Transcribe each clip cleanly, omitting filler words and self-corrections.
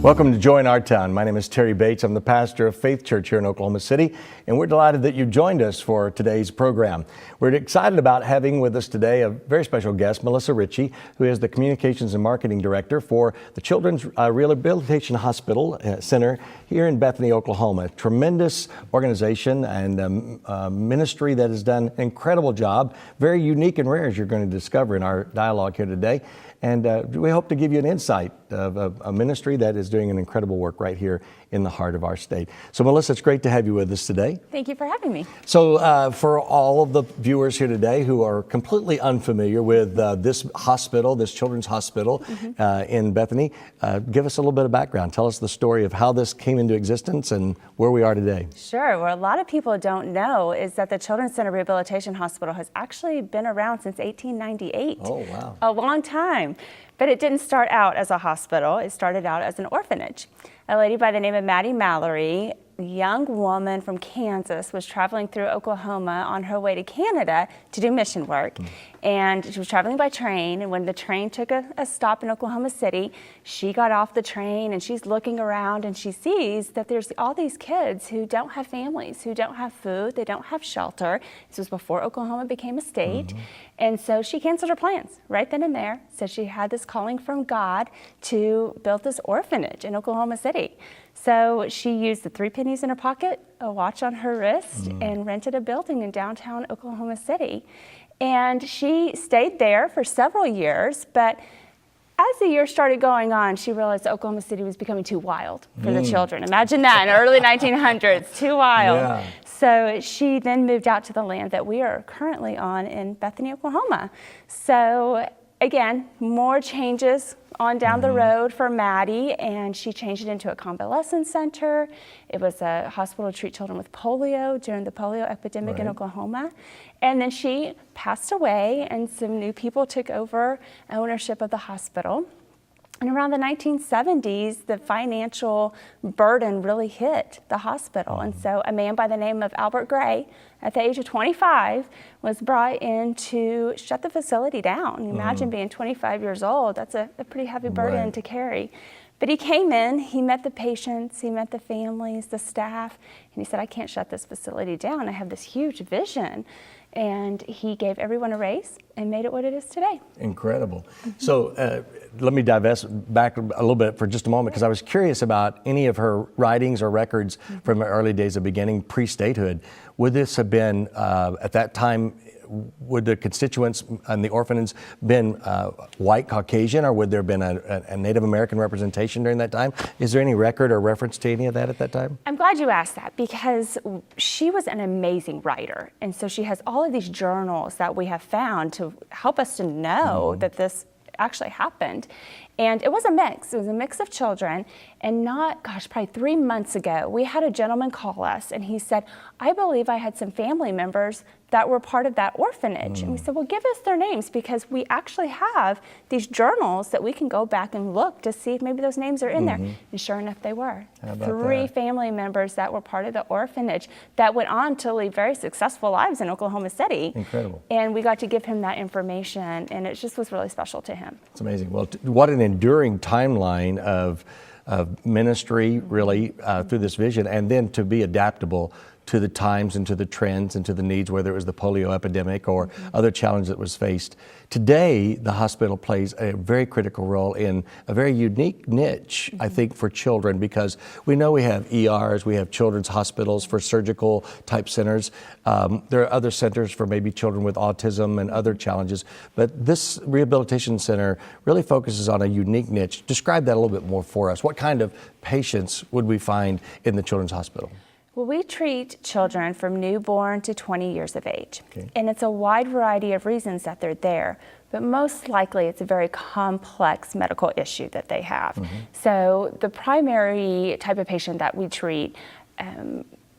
Welcome to Join Our Town. My name is Terry Bates. I'm the pastor of Faith Church here in Oklahoma City, and we're delighted that you joined us for today's program. We're excited about having with us today a very special guest, Melissa Ritchie, who is the Communications and Marketing Director for the Children's Rehabilitation Hospital Center here in Bethany, Oklahoma. Tremendous organization and ministry that has done an incredible job, very unique and rare, as you're going to discover in our dialogue here today. And we hope to give you an insight of a ministry that is doing an incredible work right here in the heart of our state. So Melissa, it's great to have you with us today. Thank you for having me. So for all of the viewers here today who are completely unfamiliar with this hospital, this children's hospital in Bethany, give us a little bit of background. Tell us the story of how this came into existence and where we are today. Sure. What a lot of people don't know is that the Children's Center Rehabilitation Hospital has actually been around since 1898. Oh, wow. A long time. But it didn't start out as a hospital. It started out as an orphanage. A lady by the name of Maddie Mallory, a young woman from Kansas, was traveling through Oklahoma on her way to Canada to do mission work. And she was traveling by train, and when the train took a stop in Oklahoma City, she got off the train and she's looking around and she sees that there's all these kids who don't have families, who don't have food, they don't have shelter. This was before Oklahoma became a state. And so she canceled her plans right then and there. So she had this calling from God to build this orphanage in Oklahoma City. So she used the 3 pennies in her pocket, a watch on her wrist, and rented a building in downtown Oklahoma City. And she stayed there for several years, but as the years started going on, she realized Oklahoma City was becoming too wild for the children. Imagine that in the early 1900s, too wild. Yeah. So she then moved out to the land that we are currently on in Bethany, Oklahoma. So again, more changes on down the road for Maddie, and she changed it into a convalescence center. It was a hospital to treat children with polio during the polio epidemic in Oklahoma. And then she passed away, and some new people took over ownership of the hospital. And around the 1970s, the financial burden really hit the hospital. And so a man by the name of Albert Gray, at the age of 25, was brought in to shut the facility down. You imagine being 25 years old, that's a pretty heavy burden to carry. But he came in, he met the patients, he met the families, the staff, and he said, I can't shut this facility down. I have this huge vision. And he gave everyone a raise and made it what it is today. Incredible. So let me divest back a little bit for just a moment, because I was curious about any of her writings or records from her early days of beginning pre-statehood. Would this have been, at that time, would the constituents and the orphans been white Caucasian, or would there have been a Native American representation during that time? Is there any record or reference to any of that at that time? I'm glad you asked that, because she was an amazing writer. And so she has all of these journals that we have found to help us to know that this actually happened. And it was a mix. It was a mix of children. And probably 3 months ago, we had a gentleman call us and he said, I believe I had some family members that were part of that orphanage. And we said, well, give us their names, because we actually have these journals that we can go back and look to see if maybe those names are in there. And sure enough, they were. How about 3 that? family members that were part of the orphanage that went on to lead very successful lives in Oklahoma City. Incredible. And we got to give him that information, and it just was really special to him. It's amazing. Well, what an enduring timeline of ministry, really, through this vision, and then to be adaptable to the times and to the trends and to the needs, whether it was the polio epidemic or other challenge that was faced. Today, the hospital plays a very critical role in a very unique niche, I think, for children, because we know we have ERs, we have children's hospitals for surgical type centers. There are other centers for maybe children with autism and other challenges, but this rehabilitation center really focuses on a unique niche. Describe that a little bit more for us. What kind of patients would we find in the children's hospital? Well, we treat children from newborn to 20 years of age, and it's a wide variety of reasons that they're there, but most likely it's a very complex medical issue that they have. So the primary type of patient that we treat,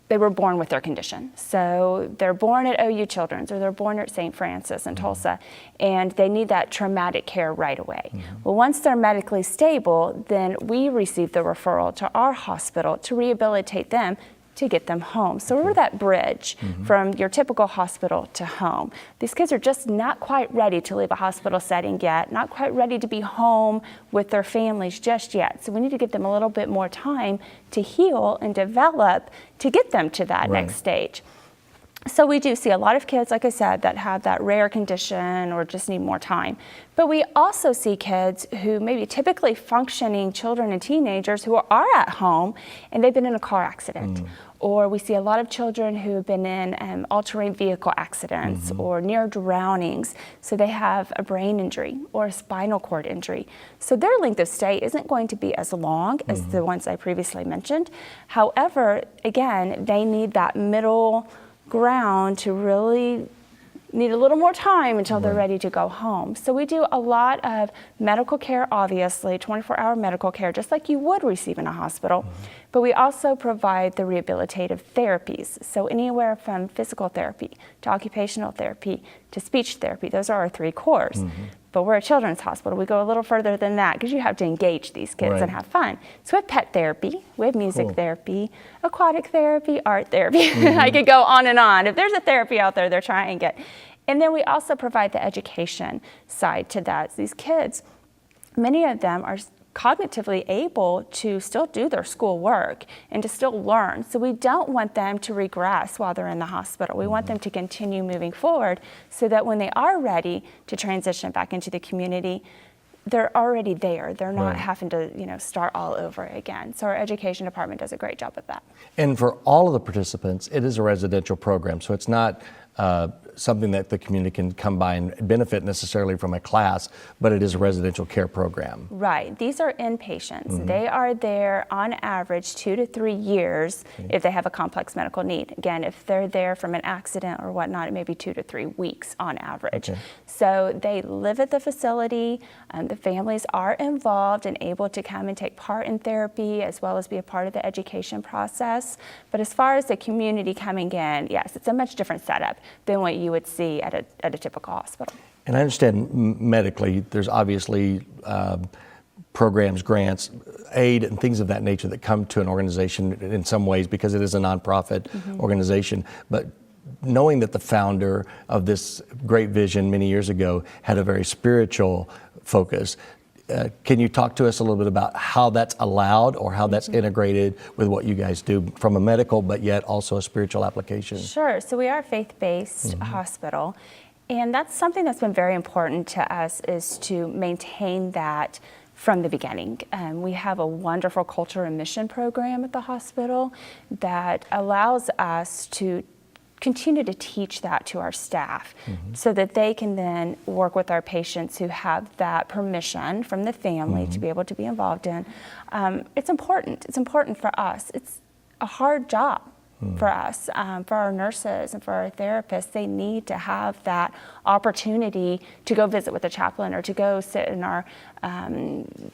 they were born with their condition. So they're born at OU Children's, or they're born at St. Francis in Tulsa, and they need that traumatic care right away. Well, once they're medically stable, then we receive the referral to our hospital to rehabilitate them to get them home. So we're that bridge from your typical hospital to home. These kids are just not quite ready to leave a hospital setting yet, not quite ready to be home with their families just yet. So we need to give them a little bit more time to heal and develop to get them to that next stage. So we do see a lot of kids, like I said, that have that rare condition or just need more time. But we also see kids who may be typically functioning children and teenagers who are at home and they've been in a car accident. Or we see a lot of children who have been in all-terrain vehicle accidents or near drownings. So they have a brain injury or a spinal cord injury. So their length of stay isn't going to be as long as the ones I previously mentioned. However, again, they need that middle ground to really need a little more time until they're ready to go home. So we do a lot of medical care, obviously, 24-hour medical care, just like you would receive in a hospital. But we also provide the rehabilitative therapies. So anywhere from physical therapy to occupational therapy to speech therapy, those are our 3 cores. But we're a children's hospital. We go a little further than that because you have to engage these kids and have fun. So we have pet therapy, we have music therapy, aquatic therapy, art therapy. I could go on and on. If there's a therapy out there, they're trying it. And then we also provide the education side to that. So these kids, many of them are cognitively able to still do their school work and to still learn. So we don't want them to regress while they're in the hospital. We want them to continue moving forward so that when they are ready to transition back into the community, they're already there. They're not having to, start all over again. So our education department does a great job of that. And for all of the participants, it is a residential program. So it's not something that the community can come by and benefit necessarily from a class, but it is a residential care program. Right. These are inpatients. They are there on average 2 to 3 years if they have a complex medical need. Again, if they're there from an accident or whatnot, it may be 2 to 3 weeks on average. So they live at the facility. The families are involved and able to come and take part in therapy as well as be a part of the education process. But as far as the community coming in, yes, it's a much different setup than what you would see at a typical hospital. And I understand medically, there's obviously programs, grants, aid, and things of that nature that come to an organization in some ways because it is a nonprofit organization. But knowing that the founder of this great vision many years ago had a very spiritual focus, can you talk to us a little bit about how that's allowed or how that's integrated with what you guys do from a medical but yet also a spiritual application? Sure. So we are a faith-based hospital, and that's something that's been very important to us is to maintain that from the beginning. We have a wonderful culture and mission program at the hospital that allows us to continue to teach that to our staff so that they can then work with our patients who have that permission from the family to be able to be involved in. It's important. It's important for us. It's a hard job for us, for our nurses and for our therapists. They need to have that opportunity to go visit with a chaplain or to go sit in our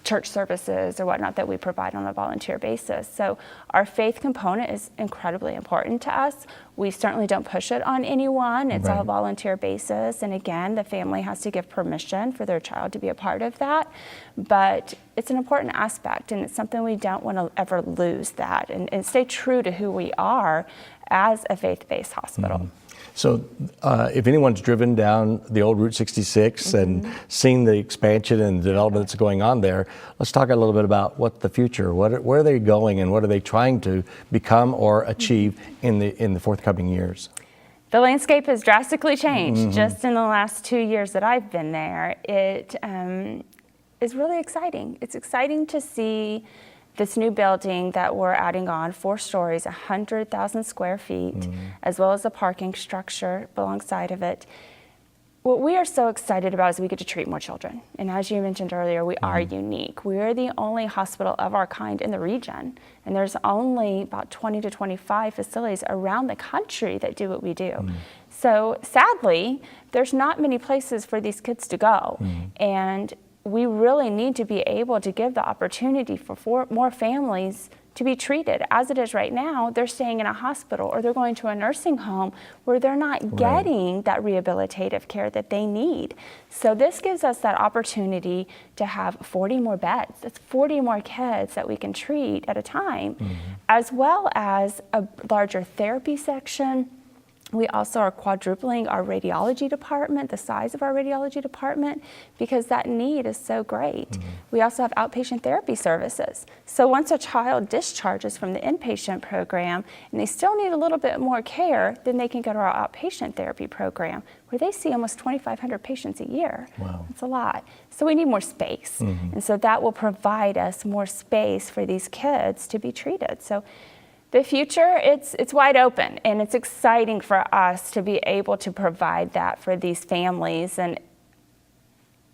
church services or whatnot that we provide on a volunteer basis. So our faith component is incredibly important to us. We certainly don't push it on anyone. It's all volunteer basis. And again, the family has to give permission for their child to be a part of that. But it's an important aspect, and it's something we don't want to ever lose that and stay true to who we are as a faith-based hospital. So if anyone's driven down the old Route 66 and seen the expansion and development that's going on there, let's talk a little bit about what the future, where are they going and what are they trying to become or achieve in the forthcoming years? The landscape has drastically changed just in the last 2 years that I've been there. It is really exciting. It's exciting to see this new building that we're adding on, 4 stories, 100,000 square feet, as well as a parking structure alongside of it. What we are so excited about is we get to treat more children. And as you mentioned earlier, we are unique. We are the only hospital of our kind in the region. And there's only about 20 to 25 facilities around the country that do what we do. So sadly, there's not many places for these kids to go. And we really need to be able to give the opportunity for more families to be treated. As it is right now, they're staying in a hospital or they're going to a nursing home where they're not getting that rehabilitative care that they need. So this gives us that opportunity to have 40 more beds. That's 40 more kids that we can treat at a time, as well as a larger therapy section. We also are quadrupling our radiology department, the size of our radiology department, because that need is so great. We also have outpatient therapy services. So once a child discharges from the inpatient program and they still need a little bit more care, then they can go to our outpatient therapy program, where they see almost 2,500 patients a year. Wow. That's a lot. So we need more space. And so that will provide us more space for these kids to be treated. So the future, it's wide open, and it's exciting for us to be able to provide that for these families, and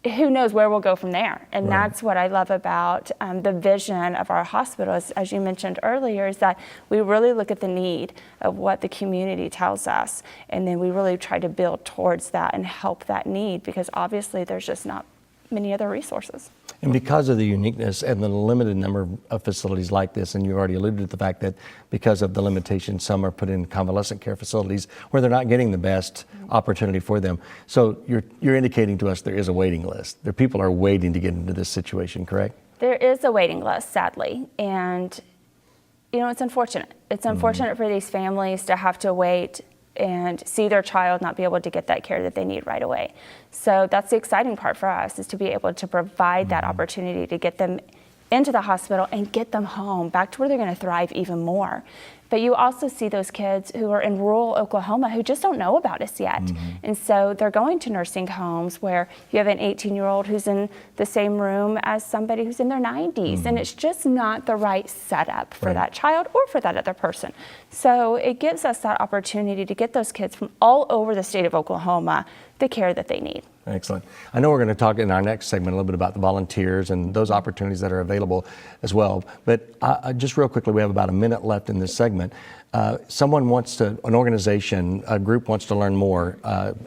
who knows where we'll go from there. And that's what I love about the vision of our hospital, as you mentioned earlier, is that we really look at the need of what the community tells us, and then we really try to build towards that and help that need, because obviously there's just not many other resources. And because of the uniqueness and the limited number of facilities like this, and you already alluded to the fact that because of the limitations, some are put in convalescent care facilities where they're not getting the best opportunity for them. So you're indicating to us there is a waiting list. There people are waiting to get into this situation, correct? There is a waiting list, sadly, and it's unfortunate. It's unfortunate for these families to have to wait and see their child not be able to get that care that they need right away. So that's the exciting part for us, is to be able to provide that opportunity to get them into the hospital and get them home, back to where they're going to thrive even more. But you also see those kids who are in rural Oklahoma who just don't know about us yet. And so they're going to nursing homes where you have an 18-year-old who's in the same room as somebody who's in their 90s. And it's just not the right setup for that child or for that other person. So it gives us that opportunity to get those kids from all over the state of Oklahoma the care that they need. Excellent. I know we're going to talk in our next segment a little bit about the volunteers and those opportunities that are available as well. But just real quickly, we have about a minute left in this segment. Someone wants to, an organization, a group wants to learn more.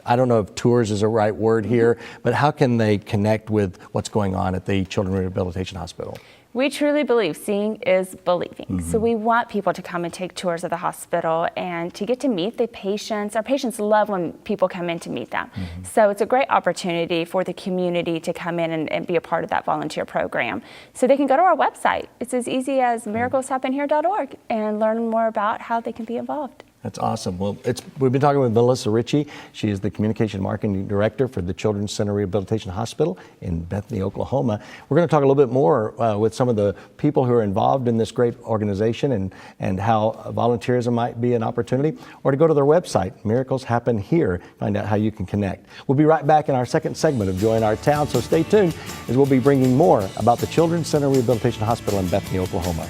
I don't know if tours is a right word here, but how can they connect with what's going on at the Children's Rehabilitation Hospital? We truly believe seeing is believing. So we want people to come and take tours of the hospital and to get to meet the patients. Our patients love when people come in to meet them. So it's a great opportunity for the community to come in and be a part of that volunteer program. So they can go to our website. It's as easy as miracleshappenhere.org and learn more about how they can be involved. That's awesome. Well, we've been talking with Melissa Ritchie. She is the Communication Marketing Director for the Children's Center Rehabilitation Hospital in Bethany, Oklahoma. We're going to talk a little bit more with some of the people who are involved in this great organization and how volunteerism might be an opportunity, or to go to their website, Miracles Happen Here, find out how you can connect. We'll be right back in our second segment of Joy in Our Town, so stay tuned as we'll be bringing more about the Children's Center Rehabilitation Hospital in Bethany, Oklahoma.